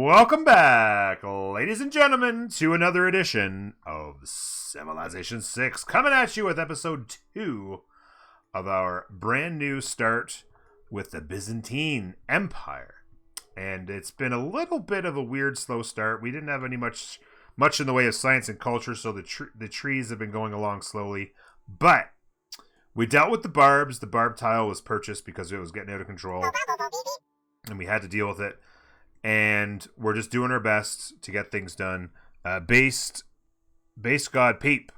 Welcome back, ladies and gentlemen, to another edition of Civilization 6, coming at you with episode 2 of our brand new start with the Byzantine Empire. And it's been a little bit of a weird, slow start. We didn't have any much in the way of science and culture, so the trees have been going along slowly. But we dealt with the barbs. The barb tile was purchased because it was getting out of control, and we had to deal with it. And we're just doing our best to get things done. Base God Peep,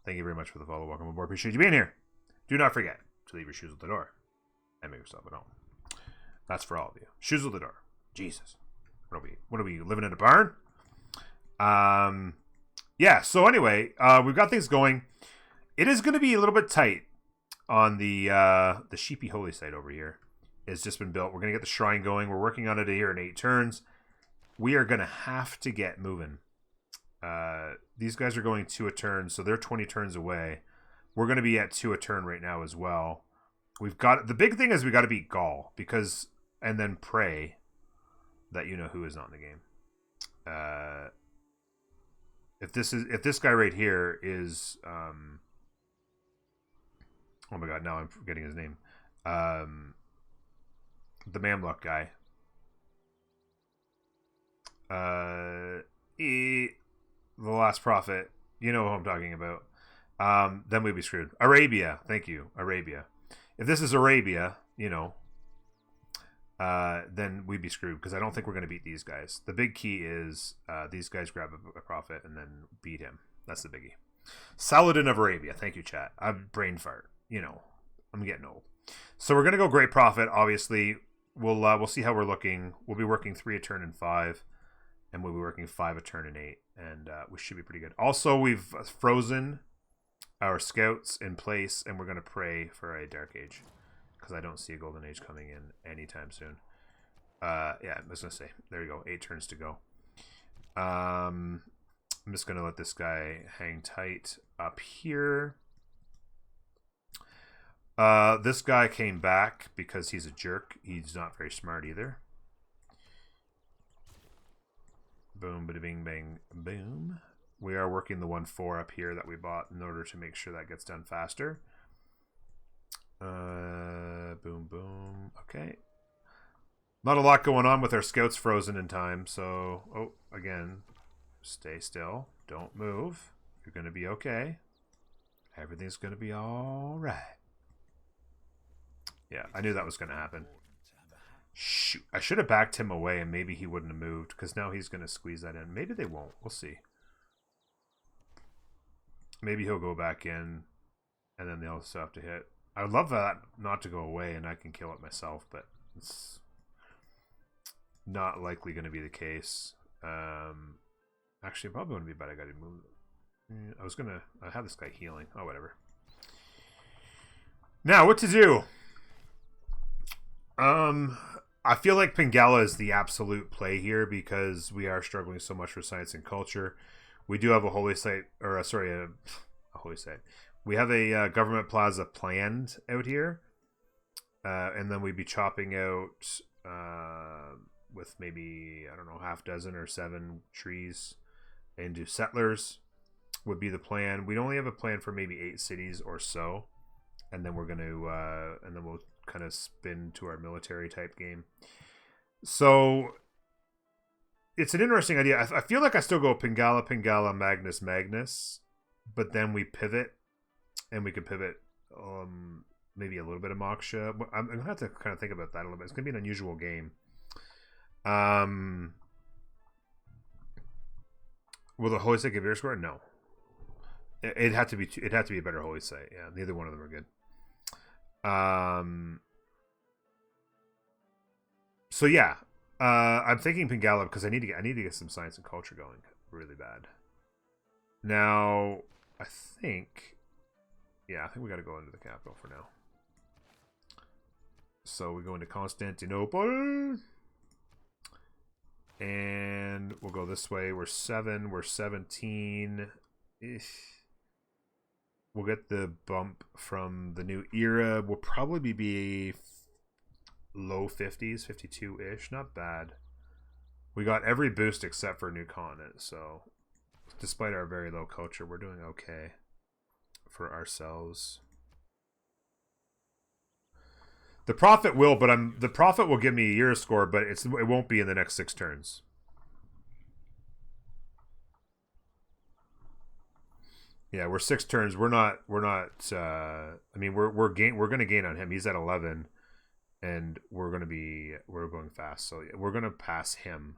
thank you very much for the follow. Welcome aboard. Appreciate you being here. Do not forget to leave your shoes at the door and make yourself at home. That's for all of you. Shoes at the door. Jesus. What are we living in a barn? Yeah, so anyway, we've got things going. It is going to be a little bit tight on the Sheepy Holy Site over here. It's just been built. We're going to get the shrine going. We're working on it here in 8 turns. We are going to have to get moving. These guys are going 2 a turn, so they're 20 turns away. We're going to be at 2 a turn right now as well. We've got the big thing is we got to beat Gaul and then pray that you know who is not in the game. If this guy right here is oh my god, now I'm forgetting his name. The Mamluk guy. The Last Prophet. You know who I'm talking about. Then we'd be screwed. Arabia. Thank you. Arabia. If this is Arabia, then we'd be screwed because I don't think we're going to beat these guys. The big key is these guys grab a prophet and then beat him. That's the biggie. Saladin of Arabia. Thank you, chat. I'm brain fart. I'm getting old. So we're going to go Great Prophet, obviously. We'll see how we're looking. We'll be working 3 a turn and 5, and we'll be working 5 a turn and 8, and we should be pretty good. Also, we've frozen our scouts in place, and we're going to pray for a Dark Age, because I don't see a Golden Age coming in anytime soon. Yeah, I was going to say, there you go, 8 turns to go. I'm just going to let this guy hang tight up here. This guy came back because he's a jerk. He's not very smart either. Boom, bada bing, bang, boom. We are working the 1-4 up here that we bought in order to make sure that gets done faster. Boom, boom. Okay. Not a lot going on with our scouts frozen in time, so... Oh, again. Stay still. Don't move. You're going to be okay. Everything's going to be alright. Yeah, I knew that was going to happen. Shoot, I should have backed him away and maybe he wouldn't have moved because now he's going to squeeze that in. Maybe they won't. We'll see. Maybe he'll go back in and then they'll also have to hit. I would love that not to go away and I can kill it myself, but it's not likely going to be the case. Actually, probably wouldn't be bad. I got to move. I have this guy healing. Oh, whatever. Now, what to do? I feel like Pingala is the absolute play here because we are struggling so much for science and culture. We do have a holy site, or a holy site. We have a government plaza planned out here, and then we'd be chopping out with maybe, I don't know, 6 or 7 trees into settlers would be the plan. We'd only have a plan for maybe 8 cities or so, and then we're going to, and then we'll kind of spin to our military type game. So it's an interesting idea. I feel like I still go Pingala, Magnus, but then we pivot, and we could pivot maybe a little bit of Moksha. I'm going to have to kind of think about that a little bit. It's going to be an unusual game. Will the Holy Site give your score? No. It had to be a better Holy Site. Yeah, neither one of them are good. So yeah, I'm thinking Pingala because I need to get some science and culture going really bad. Now, I think we got to go into the capital for now. So we go into Constantinople, and we'll go this way. We're 7. We're 17. We'll get the bump from the new era. We'll probably be low 50s, 52-ish. Not bad. We got every boost except for new continent, so despite our very low culture, we're doing okay for ourselves. The prophet will, but the prophet will give me a year score, but it won't be in the next 6 turns. Yeah, we're 6 turns. We're not. I mean, we're going to gain on him. He's at 11, and we're going fast. So we're going to pass him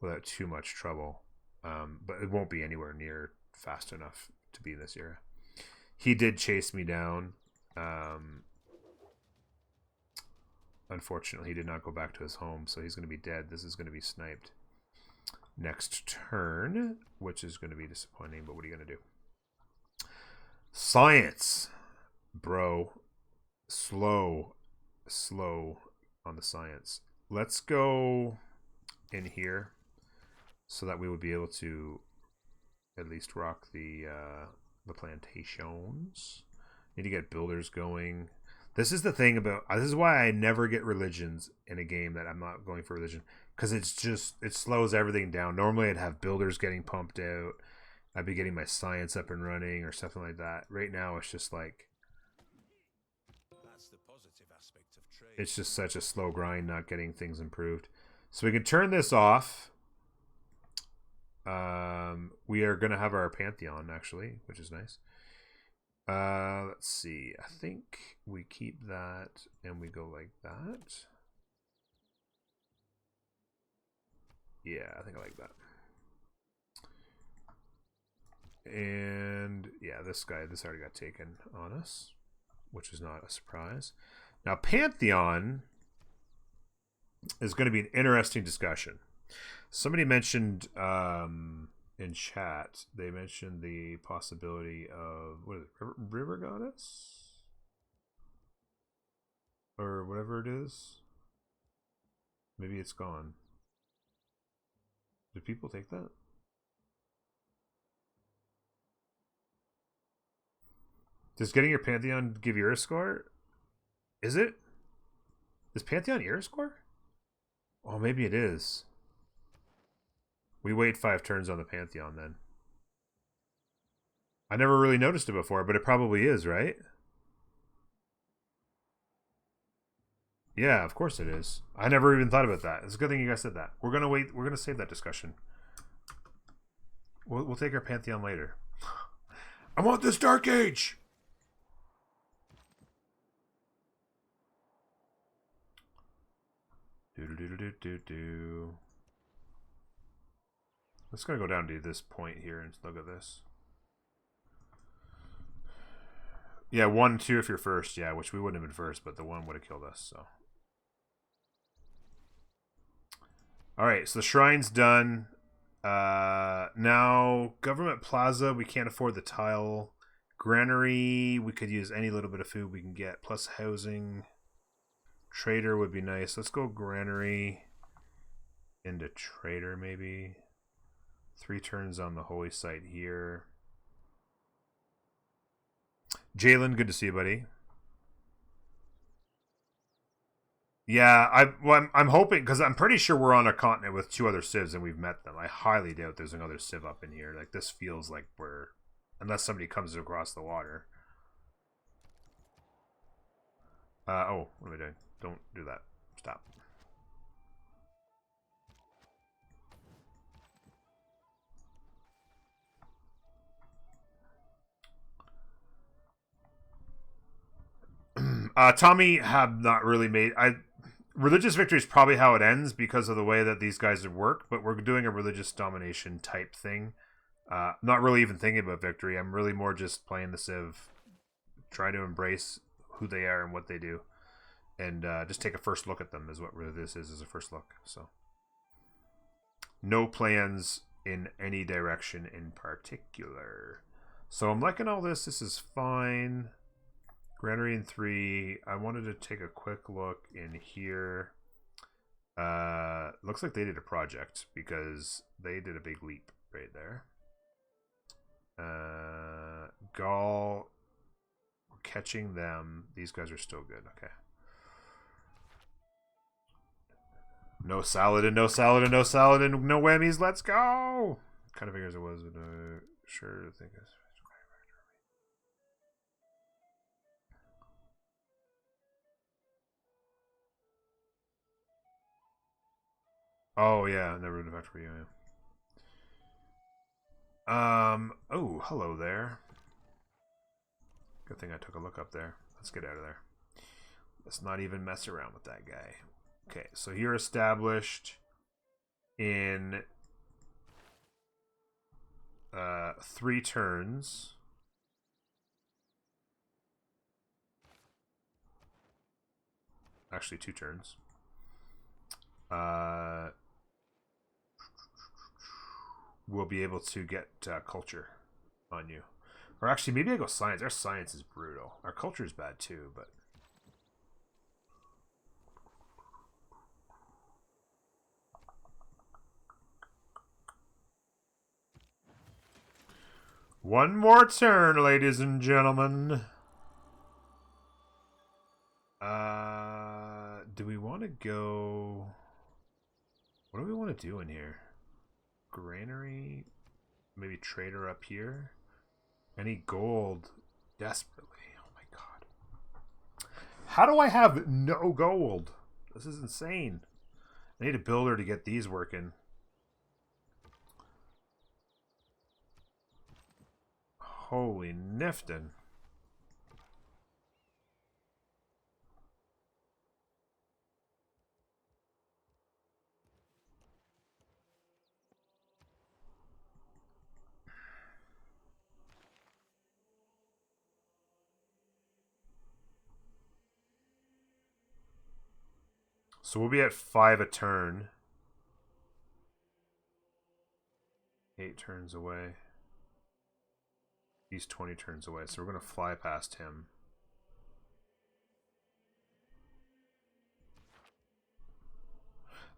without too much trouble. But it won't be anywhere near fast enough to be in this era. He did chase me down. Unfortunately, he did not go back to his home, so he's going to be dead. This is going to be sniped next turn, which is going to be disappointing, but what are you going to do? Science, bro. Slow on the science. Let's go in here so that we would be able to at least rock the plantations. Need to get builders going. This is the thing about... This is why I never get religions in a game that I'm not going for religion. Because it's just... It slows everything down. Normally I'd have builders getting pumped out. I'd be getting my science up and running or something like that. Right now it's just like... That's the positive aspect of trade. It's just such a slow grind not getting things improved. So we can turn this off. We are going to have our Pantheon, actually, which is nice. Let's see. I think we keep that and we go like that. Yeah, I think I like that. And yeah, this already got taken on us, which is not a surprise. Now, Pantheon is going to be an interesting discussion. Somebody mentioned in chat, they mentioned the possibility of, what is it, River Goddess? Or whatever it is. Maybe it's gone. Did people take that? Does getting your Pantheon give you a score? Is it? Is Pantheon era score? Oh, maybe it is. We wait 5 turns on the Pantheon then. I never really noticed it before, but it probably is, right? Yeah, of course it is. I never even thought about that. It's a good thing you guys said that. We're gonna wait. We're gonna save that discussion. We'll take our Pantheon later. I want this Dark Age. Do. Let's gonna go down to this point here and look at this. Yeah, 1, 2 if you're first. Yeah, which we wouldn't have been first, but the 1 would have killed us. So. All right, so the shrine's done. Now Government Plaza, we can't afford the tile. Granary, we could use any little bit of food we can get, plus housing. Trader would be nice. Let's go Granary into Trader, maybe. 3 turns on the holy site here. Jalen, good to see you, buddy. Yeah, I'm hoping, because I'm pretty sure we're on a continent with 2 other civs and we've met them. I highly doubt there's another civ up in here. Like, this feels like we're... Unless somebody comes across the water. Oh, what am I doing? Don't do that. Stop. Tommy have not really made... Religious victory is probably how it ends because of the way that these guys have worked, but we're doing a religious domination type thing. Not really even thinking about victory. I'm really more just playing the Civ, trying to embrace who they are and what they do, and just take a first look at them is what really this is a first look. So no plans in any direction in particular. So I'm liking all this. This is fine. Granary in 3. I wanted to take a quick look in here. Looks like they did a project because they did a big leap right there. Gaul, we're catching them. These guys are still good. Okay. No Saladin, no Saladin, no Saladin, no whammies. Let's go. Kind of figures it was, but sure. I think it's. Oh yeah, never been back for you. Yeah. Oh, hello there. Good thing I took a look up there. Let's get out of there. Let's not even mess around with that guy. Okay, so you're established in 3 turns. Actually, 2 turns. We'll be able to get culture on you. Or actually, maybe I go science. Our science is brutal. Our culture is bad too, but... One more turn, ladies and gentlemen. Do we want to go... What do we want to do in here? Granary? Maybe trader up here? Any gold? Desperately. Oh my god. How do I have no gold? This is insane. I need a builder to get these working. Holy niftin'. So we'll be at 5 a turn. 8 turns away. He's 20 turns away, so we're going to fly past him.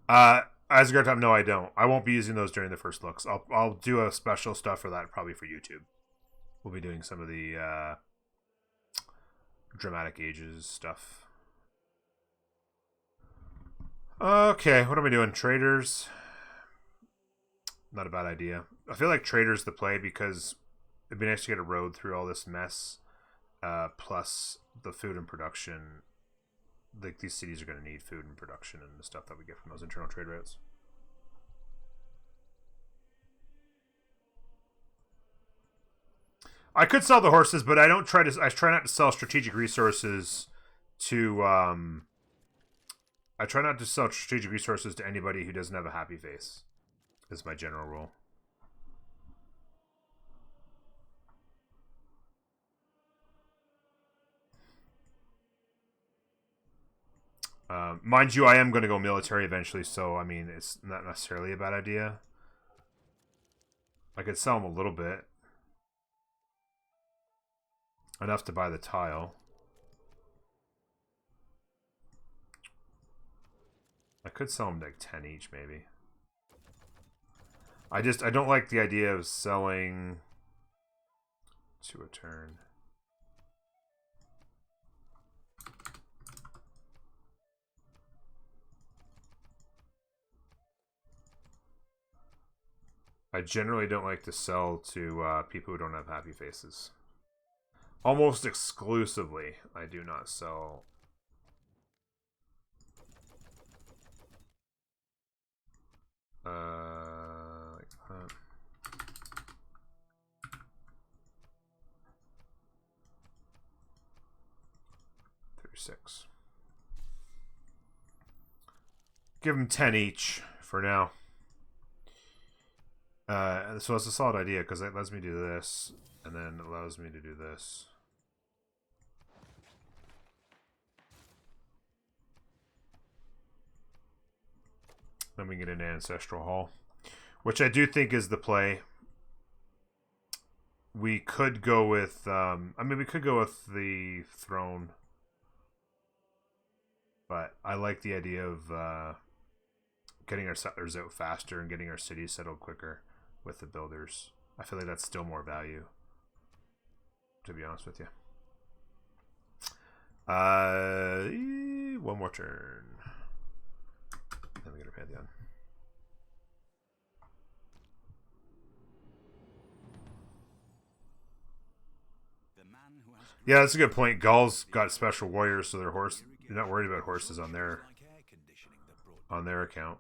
Asgard time, no I don't. I won't be using those during the first looks. I'll do a special stuff for that probably for YouTube. We'll be doing some of the dramatic ages stuff. Okay, what are we doing? Traders. Not a bad idea. I feel like traders the play because it'd be nice to get a road through all this mess. Plus the food and production. Like these cities are going to need food and production and the stuff that we get from those internal trade routes. I could sell the horses, but I don't try to. I try not to sell strategic resources to. I try not to sell strategic resources to anybody who doesn't have a happy face. Is my general rule. Mind you, I am going to go military eventually, so I mean, it's not necessarily a bad idea. I could sell them a little bit. Enough to buy the tile. I could sell them like 10 each, maybe. I don't like the idea of selling 2 a turn. I generally don't like to sell to people who don't have happy faces. Almost exclusively, I do not sell. Like that. 36. Give them 10 each for now. So it's a solid idea because it lets me do this, and then it allows me to do this. Then we get an ancestral hall, which I do think is the play. We could go with, I mean, we could go with the throne, but I like the idea of getting our settlers out faster and getting our cities settled quicker with the builders. I feel like that's still more value, to be honest with you. One more turn. Then we gotta pay Pantheon. Yeah, that's a good point. Gauls got special warriors, so their horse. You're not worried about horses on their account.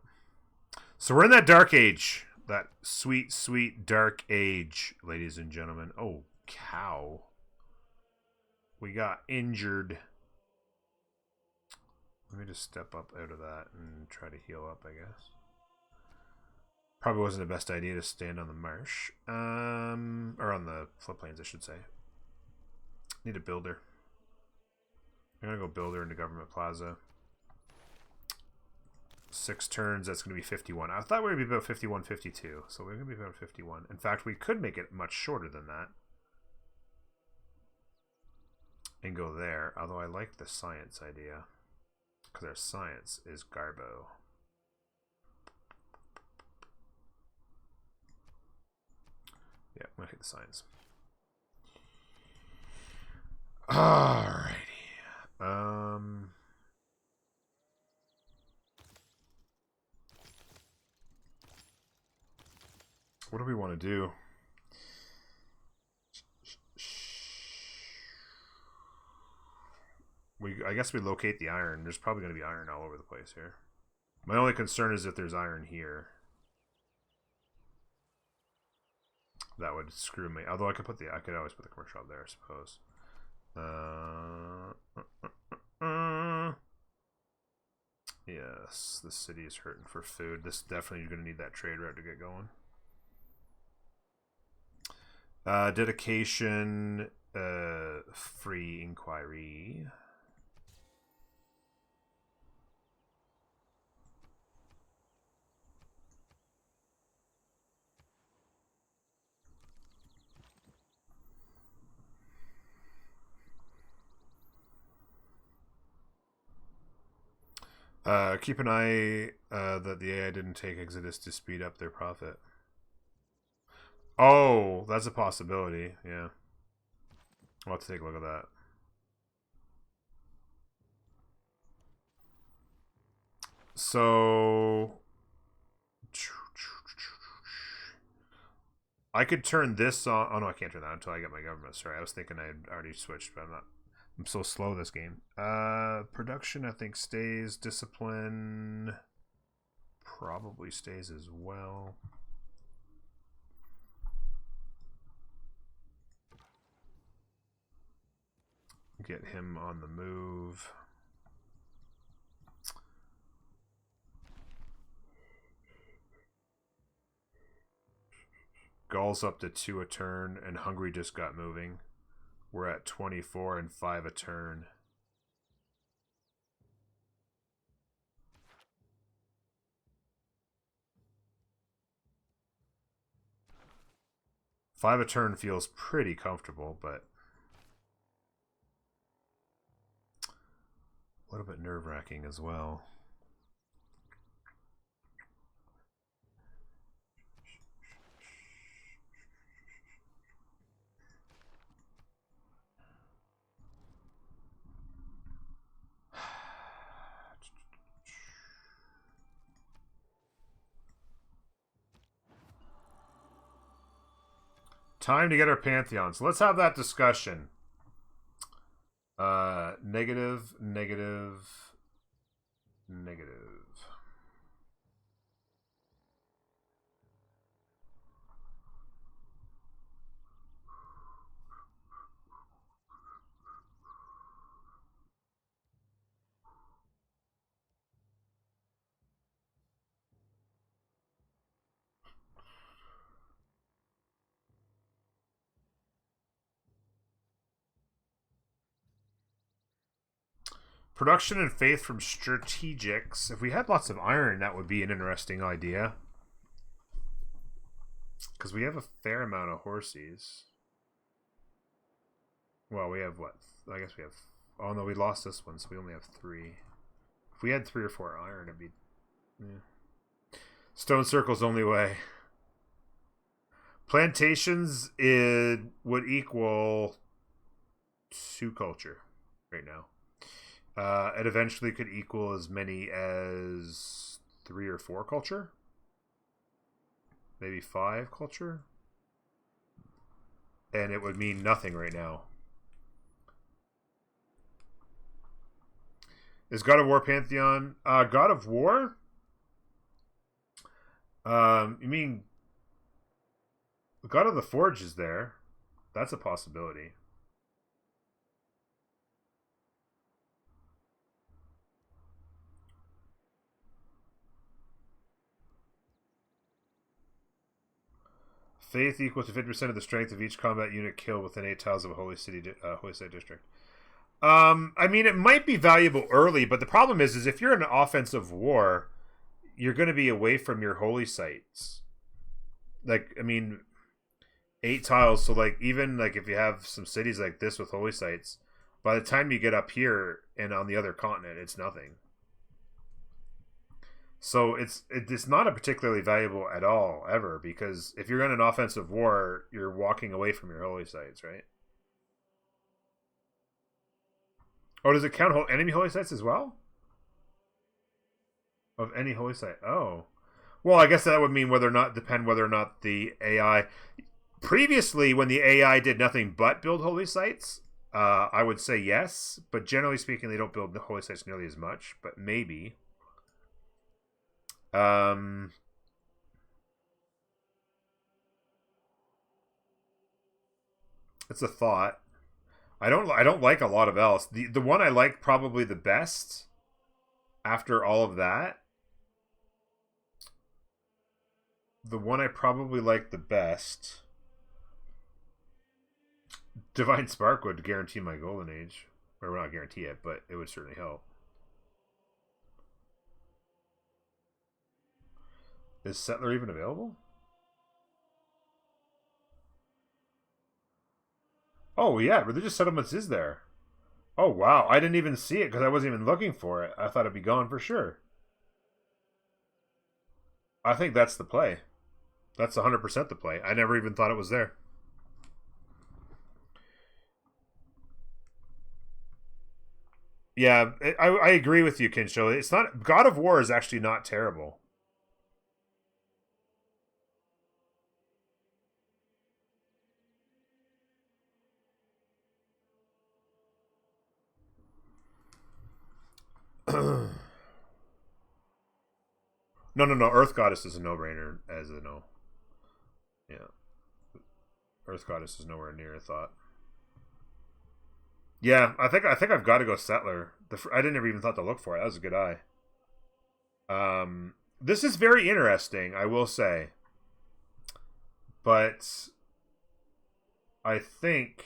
So we're in that dark age, that sweet, sweet dark age, ladies and gentlemen. Oh, cow! We got injured. Let me just step up out of that and try to heal up, I guess. Probably wasn't the best idea to stand on the marsh, or on the floodplains, I should say. Need a builder. I'm gonna go builder into Government Plaza. 6 turns, that's gonna be 51. I thought we would be about 51, 52, so we're gonna be about 51. In fact, we could make it much shorter than that and go there. Although I like the science idea because our science is Garbo. Yeah, I'm gonna hit the science. Alrighty. What do we want to do? I guess we locate the iron. There's probably going to be iron all over the place here. My only concern is if there's iron here. That would screw me. Although I could always put the commercial up there, I suppose. Yes, the city is hurting for food. This definitely is going to need that trade route to get going. Dedication, free inquiry. Keep an eye that the AI didn't take Exodus to speed up their profit. Oh, that's a possibility. Yeah. I'll have to take a look at that. So I could turn this on. Oh no, I can't turn that until I get my government. Sorry, I was thinking I'd already switched, but I'm not. I'm so slow this game. Production, I think, stays. Discipline probably stays as well. Get him on the move. Gaul's up to 2 a turn, and Hungary just got moving. We're at 24 and 5 a turn. Five a turn feels pretty comfortable, but a little bit nerve-wracking as well. Time to get our Pantheon. So let's have that discussion. Negative, negative, negative. Production and faith from strategics. If we had lots of iron, that would be an interesting idea. Because we have a fair amount of horses. Well, we have what? I guess we have... Oh, no, we lost this one, so we only have 3. If we had 3 or 4 iron, it'd be... Yeah. Stone Circle's only way. Plantations would equal 2 culture right now. It eventually could equal as many as 3 or or 4 culture. Maybe 5 culture. And it would mean nothing right now. Is God of War Pantheon? God of War? You mean God of the Forge is there. That's a possibility. Faith equals to 50% of the strength of each combat unit killed within 8 tiles of a holy site district. I mean, it might be valuable early, but the problem is if you're in an offensive war, you're going to be away from your holy sites. Like, I mean, 8 tiles. So, like, even like if you have some cities like this with holy sites, by the time you get up here and on the other continent, it's nothing. So it's not a particularly valuable at all ever, because if you're in an offensive war, you're walking away from your holy sites, right? Oh, does it count enemy holy sites as well? Of any holy site? Oh, well, I guess that would mean whether or not the AI. Previously, when the AI did nothing but build holy sites, I would say yes, but generally speaking, they don't build the holy sites nearly as much. But maybe. It's a thought. I don't like a lot of else. The one I like probably the best after all of that. The one I probably like the best. Divine Spark would guarantee my golden age. Or not guarantee it, but it would certainly help. Is Settler even available? Oh, yeah, Religious Settlements is there. Oh, wow. I didn't even see it because I wasn't even looking for it. I thought it'd be gone for sure. I think that's the play. That's 100% the play. I never even thought it was there. Yeah, I agree with you, Kincho. It's not... God of War is actually not terrible. No. Earth Goddess is a no-brainer as a no. Yeah. Earth Goddess is nowhere near a thought. Yeah, I think I've got to go Settler. I didn't even thought to look for it. That was a good eye. This is very interesting, I will say. But I think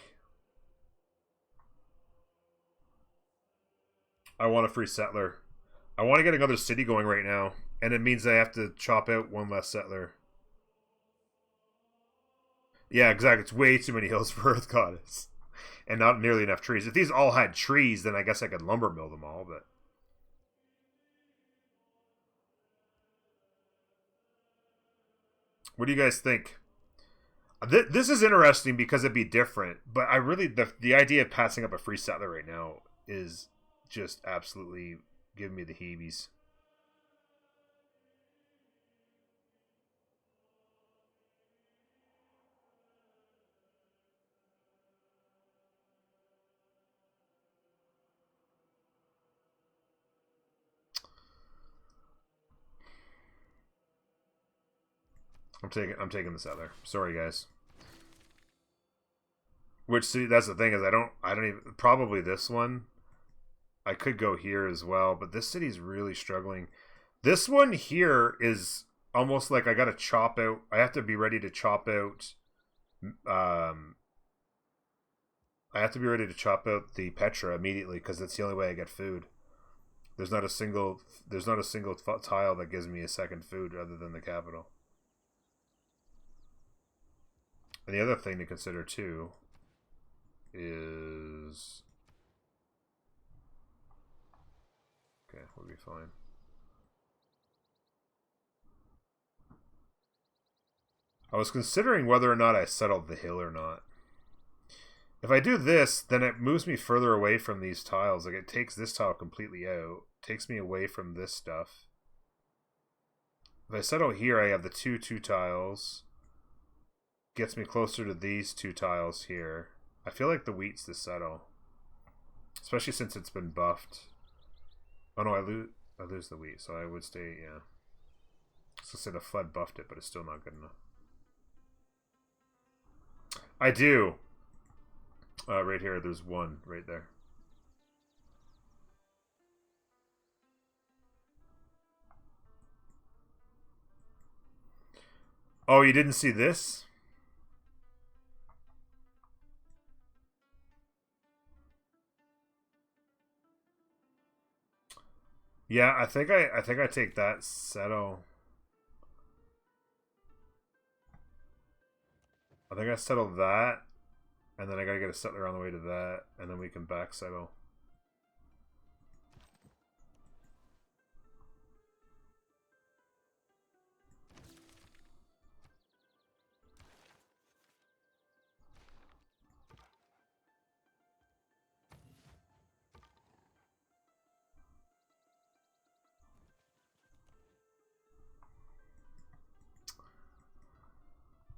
I want a free Settler. I want to get another city going right now, and it means I have to chop out one less Settler. Yeah, exactly. It's way too many hills for Earth Goddess. And not nearly enough trees. If these all had trees, then I guess I could lumber mill them all, but... What do you guys think? This is interesting because it'd be different, but I really... The idea of passing up a free Settler right now is just absolutely giving me the heebies. I'm taking the Settler. Sorry, guys. Which city? That's the thing is I don't even probably this one. I could go here as well, but this city's really struggling. This one here is almost like I got to chop out. I have to be ready to chop out. I have to be ready to chop out the Petra immediately because that's the only way I get food. There's not a single tile that gives me a second food other than the capital. And the other thing to consider too is... Okay, we'll be fine. I was considering whether or not I settled the hill or not. If I do this, then it moves me further away from these tiles. Like, it takes this tile completely out. Takes me away from this stuff. If I settle here, I have the two tiles. Gets me closer to these 2 tiles here. I feel like the wheat's to settle. Especially since it's been buffed. Oh no, I lose the wheat, so I would stay, yeah. So say the flood buffed it, but it's still not good enough. I do! Right here, there's 1 right there. Oh, you didn't see this? Yeah, I think I take that settle. I think I settle that, and then I gotta get a settler on the way to that, and then we can back settle.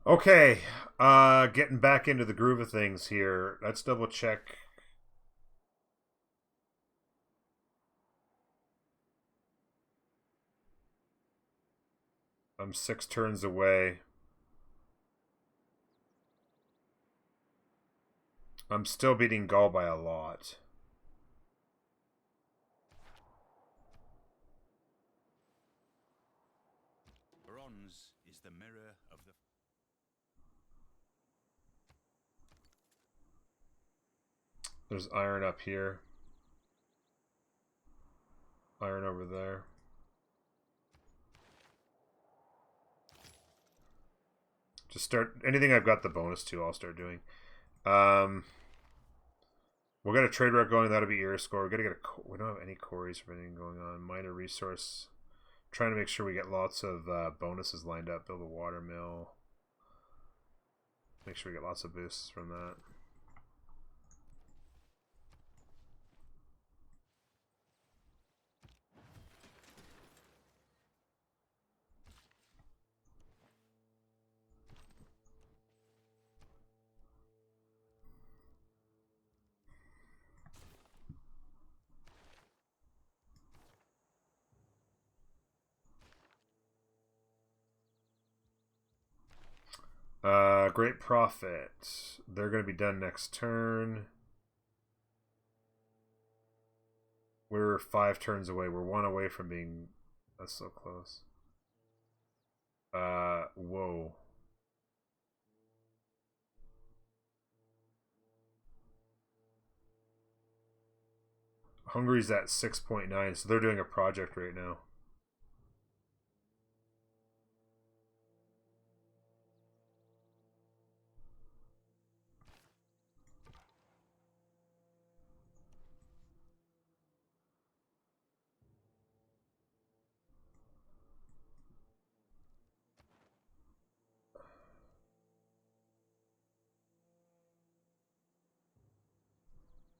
Okay, getting back into the groove of things here. Let's double check. I'm 6 turns away. I'm still beating Gaul by a lot. Bronze is the mirror of the... There's iron up here. Iron over there. Just start anything I've got the bonus to, I'll start doing. We'll get a trade route going. That'll be ear score. We gotta get a. We don't have any quarries or anything going on. Minor resource. Trying to make sure we get lots of bonuses lined up. Build a water mill. Make sure we get lots of boosts from that. Great profit. They're going to be done next turn. We're 5 turns away. We're 1 away from being... That's so close. Whoa. Hungary's at 6.9, so they're doing a project right now.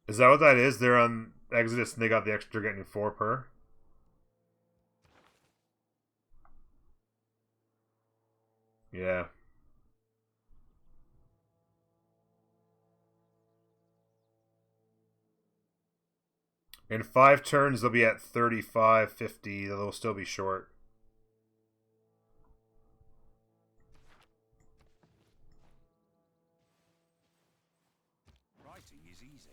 Is that what that is? They're on Exodus and they got the extra getting 4 per? Yeah. In 5 turns, they'll be at 35, 50. They'll still be short. Writing is easy.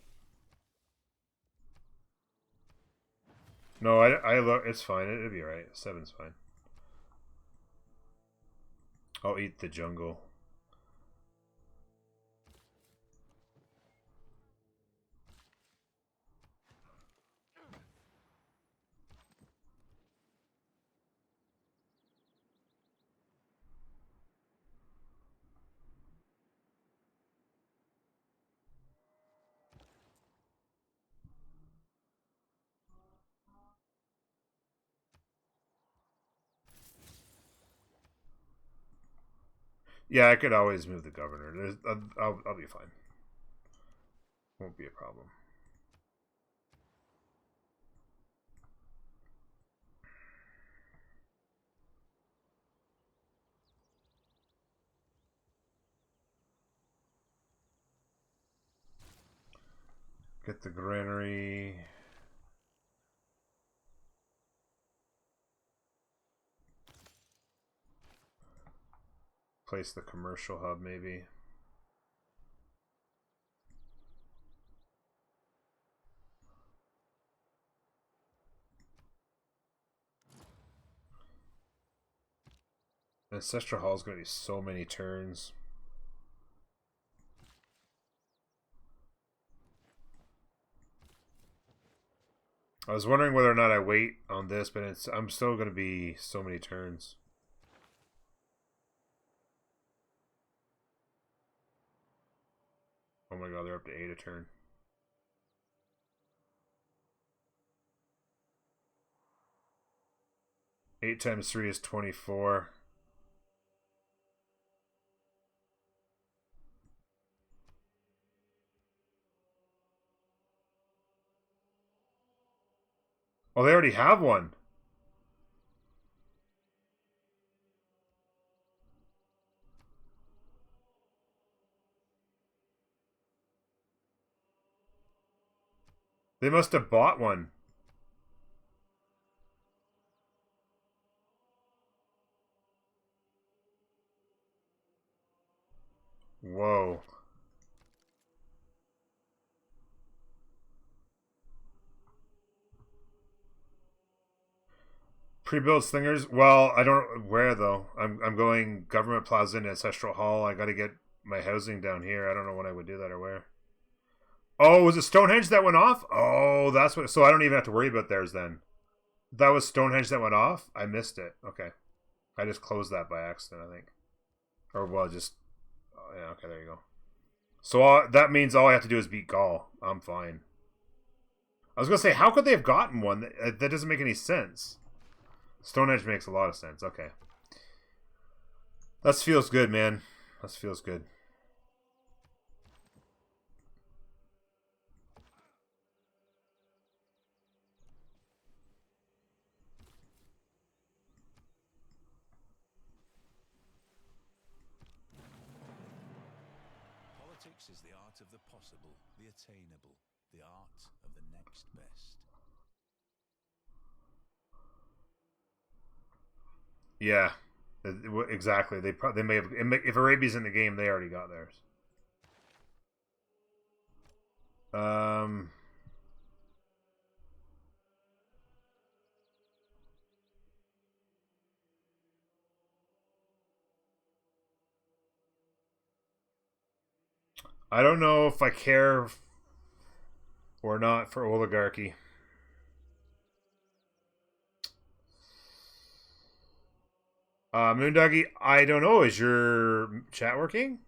No, I look. It's fine. It'll be alright. 7's fine. I'll eat the jungle. Yeah, I could always move the governor. I'll be fine. Won't be a problem. Get the granary. Place the commercial hub, maybe. Ancestral Hall is going to be so many turns. I was wondering whether or not I wait on this, but I'm still going to be so many turns. Oh my god, they're up to 8 a turn. 8 times 3 is 24. Oh, they already have one. They must have bought one. Whoa. Pre-built slingers? Well, I don't where though. I'm going Government Plaza and Ancestral Hall. I gotta get my housing down here. I don't know when I would do that or where. Oh, was it Stonehenge that went off? Oh, that's what. So I don't even have to worry about theirs then. That was Stonehenge that went off? I missed it. Okay. I just closed that by accident, I think. Or, well, just... Oh, yeah, okay, there you go. So that means all I have to do is beat Gaul. I'm fine. I was going to say, how could they have gotten one? That doesn't make any sense. Stonehenge makes a lot of sense. Okay. That feels good, man. That feels good. Politics is the art of the possible, the attainable, the art of the next best. Yeah, exactly. They may have, if Arabia's in the game, they already got theirs. I don't know if I care or not for oligarchy. Moondoggy, I don't know. Is your chat working?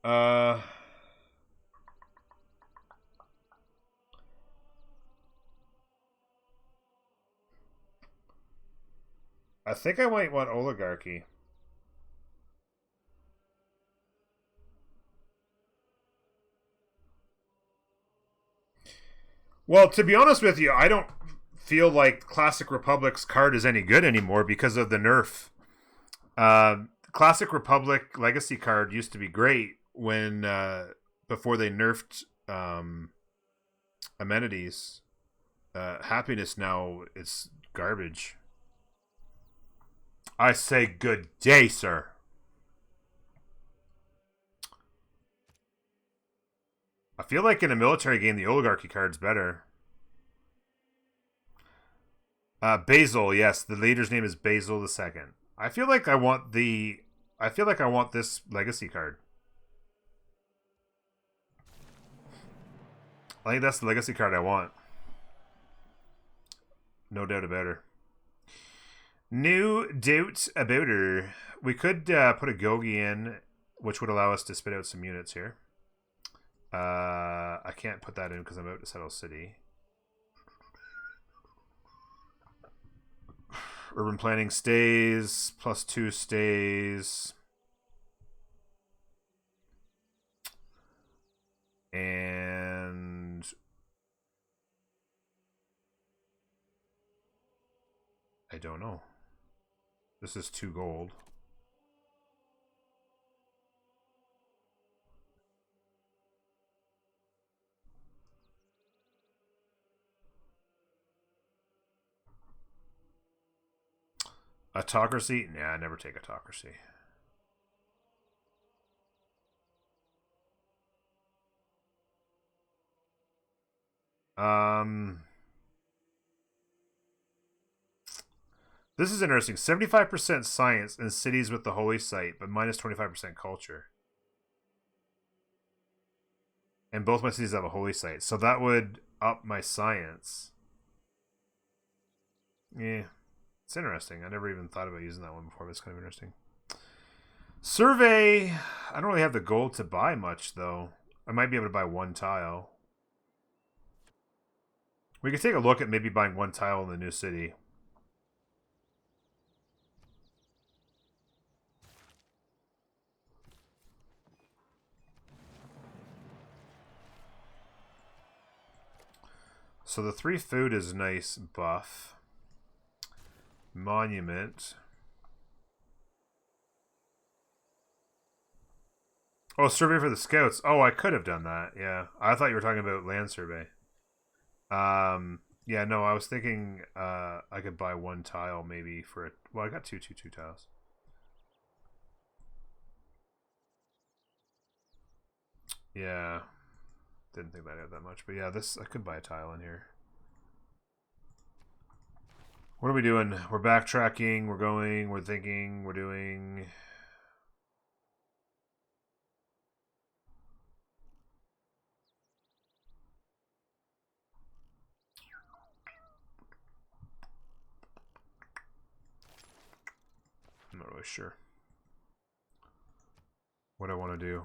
I think I might want oligarchy. Well, to be honest with you, I don't feel like Classic Republic's card is any good anymore because of the nerf. Classic Republic Legacy card used to be great when before they nerfed amenities. Happiness now it's garbage. I say good day, sir. I feel like in a military game, the oligarchy card's better. Basil, yes, the leader's name is Basil II. I feel like I want this legacy card. I think that's the legacy card I want. No doubt about her. No doubt about her. We could put a Gogi in, which would allow us to spit out some units here. I can't put that in because I'm about to settle city. Urban planning stays. +2 stays. And I don't know. This is 2 gold. Autocracy? Nah, I never take autocracy. This is interesting. 75% science in cities with the holy site, but minus 25% culture. And both my cities have a holy site, so that would up my science. Yeah, it's interesting. I never even thought about using that one before, but it's kind of interesting. Survey. I don't really have the gold to buy much, though. I might be able to buy one tile. We could take a look at maybe buying one tile in the new city. So the 3 food is nice buff. Monument. Oh, survey for the scouts. Oh, I could have done that. Yeah. I thought you were talking about land survey. Yeah, no, I was thinking I could buy one tile maybe for it. Well, I got two tiles. Yeah. Didn't think that had that much, but yeah, this I could buy a tile in here. What are we doing? We're backtracking, we're going, we're thinking, we're doing. I'm not really sure what I want to do.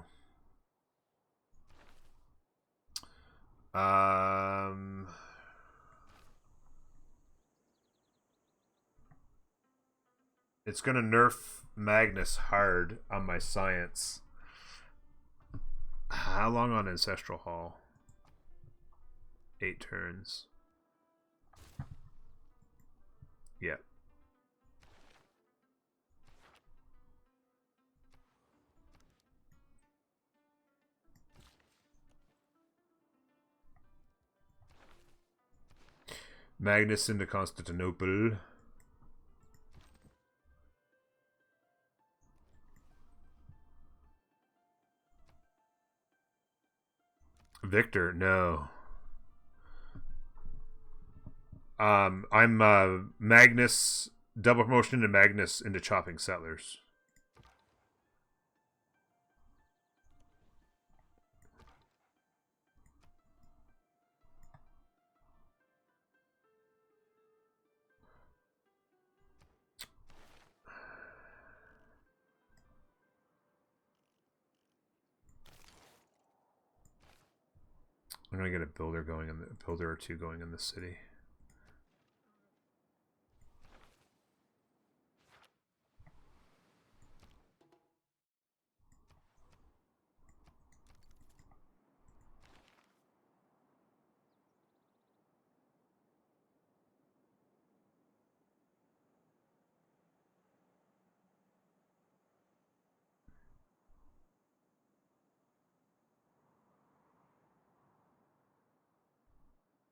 It's gonna nerf Magnus hard on my science. How long on Ancestral Hall? 8 turns. Yeah. Magnus into Constantinople. Victor, no. I'm Magnus, double promotion into Magnus into chopping settlers. I'm gonna get a builder going in the builder or two going in the city.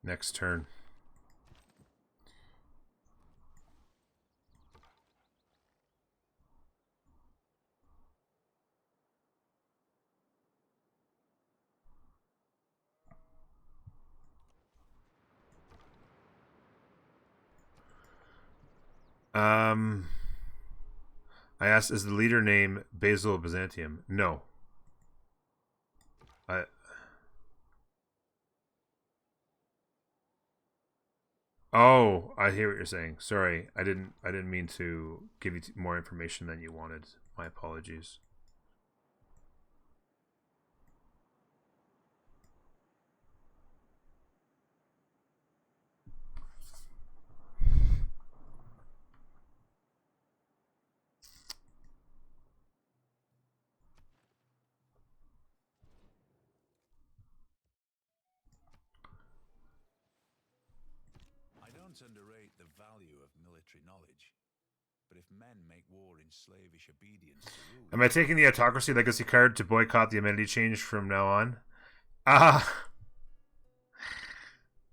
Next turn. I asked, is the leader name Basil of Byzantium? No. Oh, I hear what you're saying. Sorry, I didn't mean to give you more information than you wanted. My apologies. I don't underrate the value of military knowledge, but if men make war in slavish obedience to rule, Am I taking the Autocracy Legacy card to boycott the amenity change from now on?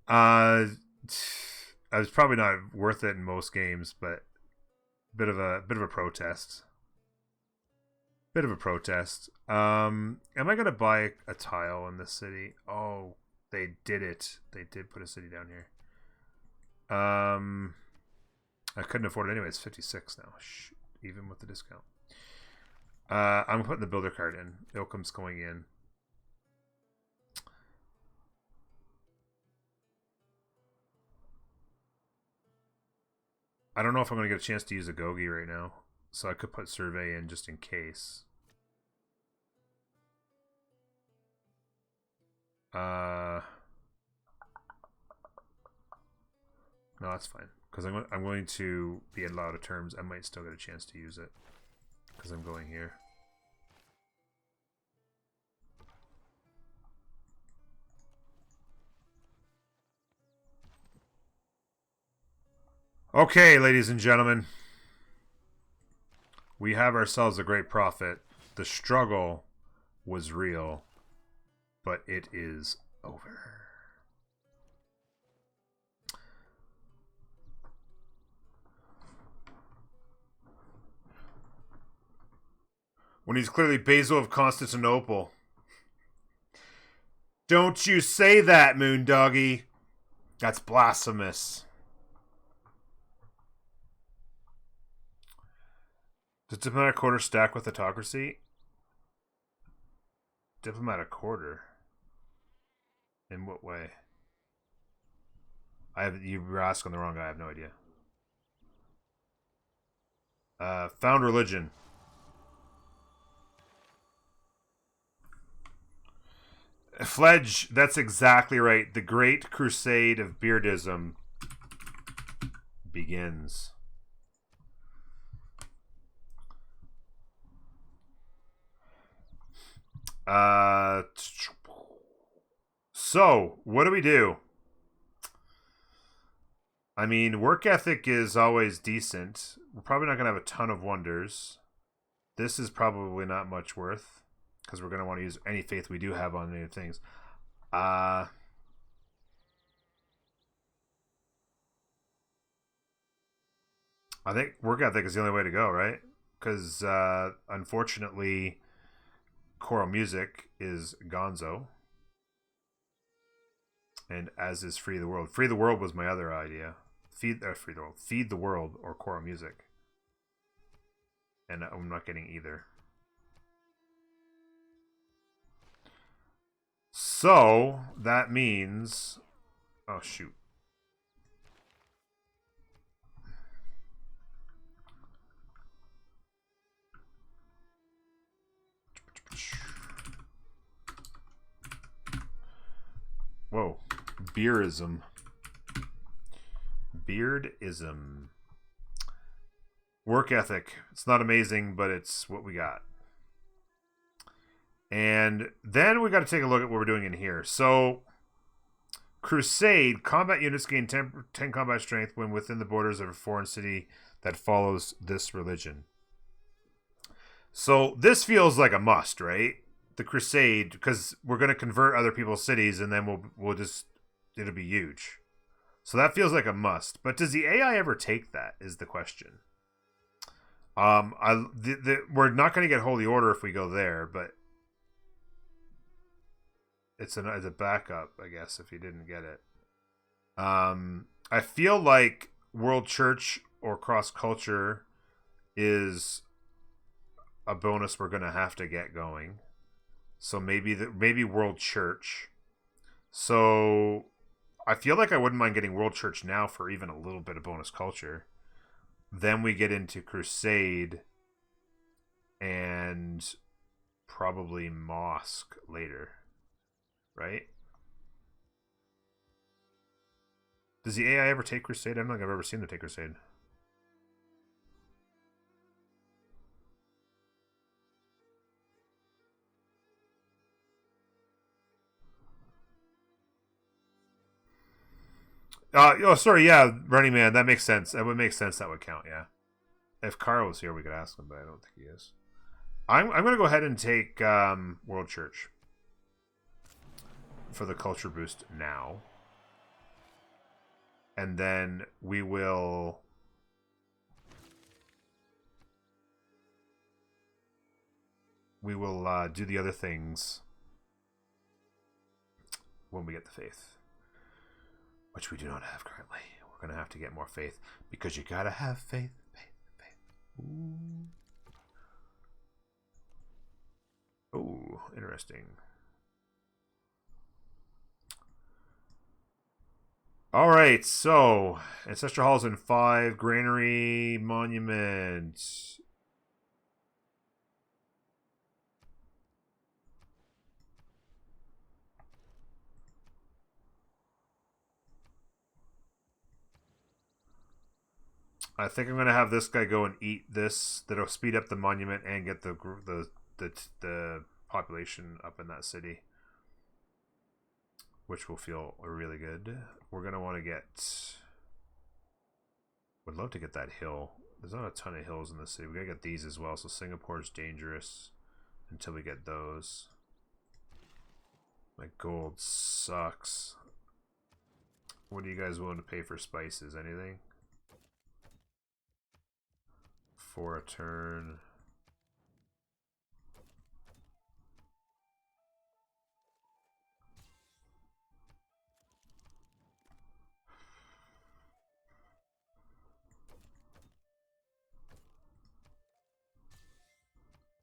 It's probably not worth it in most games, but bit of a protest. Bit of a protest. Am I gonna buy a tile in this city? Oh, they did it. They did put a city down here. I couldn't afford it anyway. It's 56 now. Shoot, even with the discount. I'm putting the builder card in. Ilkham's going in. I don't know if I'm going to get a chance to use a Gogi right now. So I could put survey in just in case. No, that's fine. Because I'm going to be allowed of terms. I might still get a chance to use it. Because I'm going here. Okay, ladies and gentlemen. We have ourselves a great prophet. The struggle was real, but it is over. When he's clearly Basil of Constantinople. Don't you say that, Moondoggy. That's blasphemous. Does diplomatic quarter stack with autocracy? Diplomatic quarter? In what way? You were asking the wrong guy. I have no idea. Found religion. Fledge, that's exactly right. The Great Crusade of Beardism begins. So, what do we do? I mean, work ethic is always decent. We're probably not going to have a ton of wonders. This is probably not much worth, because we're going to want to use any faith we do have on any things. I think work ethic is the only way to go, right? Because, unfortunately, choral music is gonzo. And as is Free the World. Free the World was my other idea. Feed the World or choral music. And I'm not getting either. So, that means... Oh, shoot. Whoa. Beardism. Beardism. Work ethic. It's not amazing, but it's what we got. And then we got to take a look at what we're doing in here. So, Crusade. Combat units gain 10 combat strength when within the borders of a foreign city that follows this religion. So, this feels like a must, right? The Crusade, because we're going to convert other people's cities, and then we'll just... It'll be huge. So that feels like a must. But does the AI ever take that, is the question. We're not going to get Holy Order if we go there, but it's a backup, I guess, if you didn't get it. I feel like World Church or Cross Culture is a bonus we're going to have to get going. So maybe World Church. So I feel like I wouldn't mind getting World Church now for even a little bit of bonus culture. Then we get into Crusade and probably Mosque later. Right? Does the AI ever take Crusade? I don't think I've ever seen them take Crusade. Sorry, yeah, Running Man, that makes sense. That would make sense, that would count, yeah. If Carl was here, we could ask him, but I don't think he is. I'm going to go ahead and take World Church for the culture boost now. And then we will we will do the other things when we get the faith, which we do not have currently. We're going to have to get more faith, because you got to have faith. Ooh. Oh, interesting. All right, so Ancestral Halls in 5, Granary Monument. I think I'm gonna have this guy go and eat this. That'll speed up the monument and get the population up in that city, which will feel really good. We're gonna want to get. Would love to get that hill. There's not a ton of hills in the city. We gotta get these as well. So Singapore's dangerous until we get those. My gold sucks. What are you guys willing to pay for spices? Anything? 4 a turn.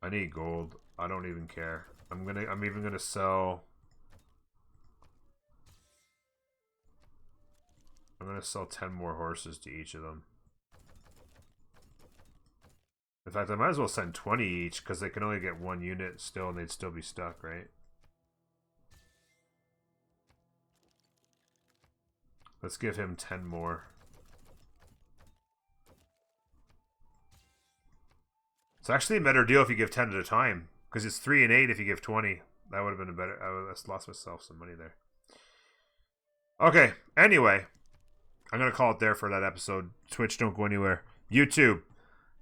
I need gold. I don't even care. I'm even gonna sell. I'm gonna sell 10 more horses to each of them. In fact, I might as well send 20 each, because they can only get 1 unit still, and they'd still be stuck, right? Let's give him 10 more. It's actually a better deal if you give 10 at a time, because it's 3 and 8 if you give 20. That would have been a better. I would have lost myself some money there. Okay, anyway, I'm going to call it there for that episode. Twitch, don't go anywhere. YouTube.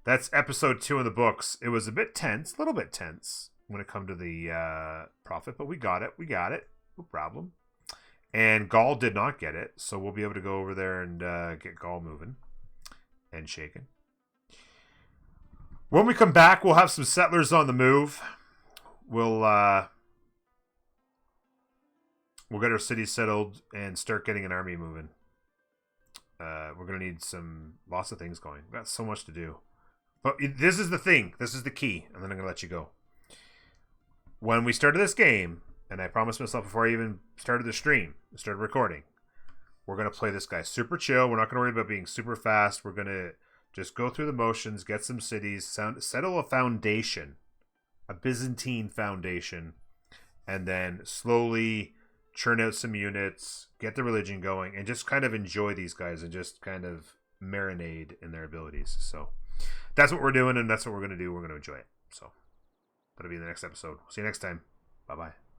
That's episode 2 in the books. It was a bit tense, a little bit tense when it come to the profit, but we got it. We got it. No problem. And Gaul did not get it, so we'll be able to go over there and get Gaul moving and shaking. When we come back, we'll have some settlers on the move. We'll get our city settled and start getting an army moving. We're going to need lots of things going. We've got so much to do. But this is the thing. This is the key. And then I'm going to let you go. When we started this game, and I promised myself before I even started the stream, started recording, we're going to play this guy super chill. We're not going to worry about being super fast. We're going to just go through the motions, get some cities, settle a foundation, a Byzantine foundation, and then slowly churn out some units, get the religion going, and just kind of enjoy these guys and just kind of marinade in their abilities. So that's what we're doing, and that's what we're going to do. We're going to enjoy it. So that'll be the next episode. See you next time. Bye-bye.